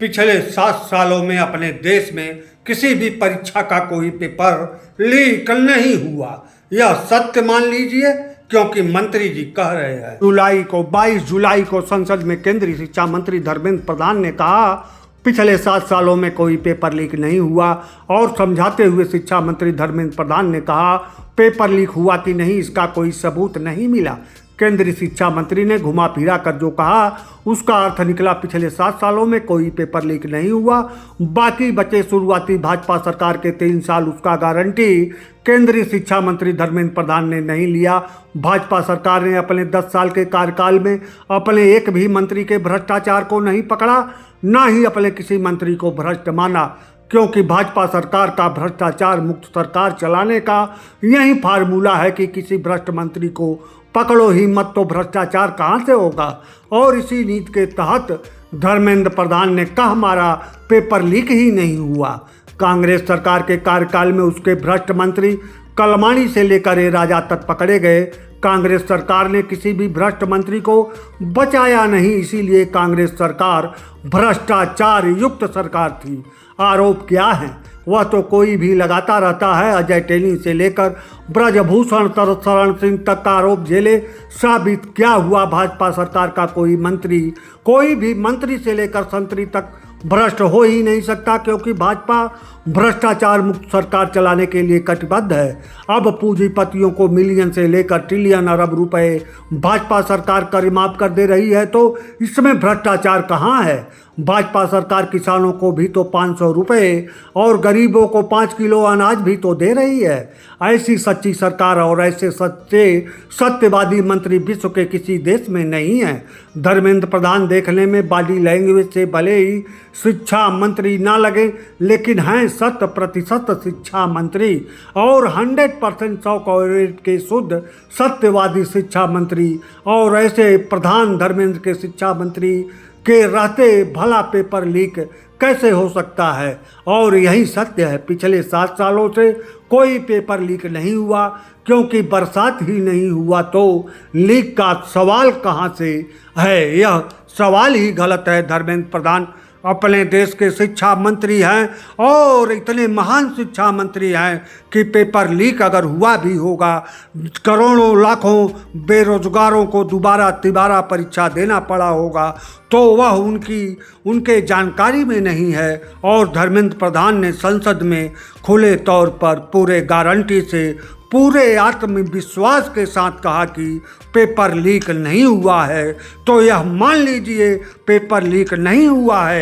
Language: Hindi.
पिछले 7 सालों में अपने देश में किसी भी परीक्षा का कोई पेपर लीक नहीं हुआ। यह सत्य मान लीजिए, क्योंकि मंत्री जी कह रहे हैं। 22 जुलाई को संसद में केंद्रीय शिक्षा मंत्री धर्मेंद्र प्रधान ने कहा पिछले 7 सालों में कोई पेपर लीक नहीं हुआ। और समझाते हुए शिक्षा मंत्री धर्मेंद्र प्रधान ने कहा पेपर लीक हुआ कि नहीं इसका कोई सबूत नहीं मिला। केंद्रीय शिक्षा मंत्री ने घुमा फिरा कर जो कहा उसका अर्थ निकला पिछले 7 सालों में कोई पेपर लीक नहीं हुआ। बाकी बचे शुरुआती भाजपा सरकार के 3 साल उसका गारंटी केंद्रीय शिक्षा मंत्री धर्मेंद्र प्रधान ने नहीं लिया। भाजपा सरकार ने अपने 10 साल के कार्यकाल में अपने एक भी मंत्री के भ्रष्टाचार को नहीं पकड़ा, ना ही अपने किसी मंत्री को भ्रष्ट माना, क्योंकि भाजपा सरकार का भ्रष्टाचार मुक्त सरकार चलाने का यही फार्मूला है कि किसी भ्रष्ट मंत्री को पकड़ो ही मत तो भ्रष्टाचार कहाँ से होगा। और इसी नीति के तहत धर्मेंद्र प्रधान ने कह मारा पेपर लीक ही नहीं हुआ। कांग्रेस सरकार के कार्यकाल में उसके भ्रष्ट मंत्री कलमाणी से लेकर ए राजा तक पकड़े गए। कांग्रेस सरकार ने किसी भी भ्रष्ट मंत्री को बचाया नहीं, इसीलिए कांग्रेस सरकार भ्रष्टाचार युक्त सरकार थी। आरोप क्या है वह तो कोई भी लगाता रहता है। अजय टेनी से लेकर ब्रजभूषण शरण सिंह तक का आरोप झेले। साबित क्या हुआ भाजपा सरकार का कोई भी मंत्री से लेकर संतरी तक भ्रष्ट हो ही नहीं सकता, क्योंकि भाजपा भ्रष्टाचार मुक्त सरकार चलाने के लिए कटिबद्ध है। अब पूंजीपतियों को मिलियन से लेकर ट्रिलियन अरब रुपए भाजपा सरकार कर कर दे रही है, तो इसमें भ्रष्टाचार कहाँ है। भाजपा सरकार किसानों को भी तो 500 रुपये और गरीबों को 5 किलो अनाज भी तो दे रही है। ऐसी सच्ची सरकार और ऐसे सच्चे सत्यवादी मंत्री विश्व के किसी देश में नहीं है। धर्मेंद्र प्रधान देखने में बॉडी लैंग्वेज से भले ही शिक्षा मंत्री ना लगे, लेकिन हैं 100% शिक्षा मंत्री और 100% 100 कैरेट के शुद्ध सत्यवादी शिक्षा मंत्री। और ऐसे प्रधान धर्मेंद्र के शिक्षा मंत्री के रहते भला पेपर लीक कैसे हो सकता है। और यही सत्य है, पिछले 7 सालों से कोई पेपर लीक नहीं हुआ, क्योंकि बरसात ही नहीं हुआ तो लीक का सवाल कहाँ से है। यह सवाल ही गलत है। धर्मेंद्र प्रधान अपने देश के शिक्षा मंत्री हैं और इतने महान शिक्षा मंत्री हैं कि पेपर लीक अगर हुआ भी होगा, करोड़ों लाखों बेरोजगारों को तिबारा परीक्षा देना पड़ा होगा, तो वह उनके जानकारी में नहीं है। और धर्मेंद्र प्रधान ने संसद में खुले तौर पर पूरे गारंटी से पूरे आत्मविश्वास के साथ कहा कि पेपर लीक नहीं हुआ है, तो यह मान लीजिए पेपर लीक नहीं हुआ है।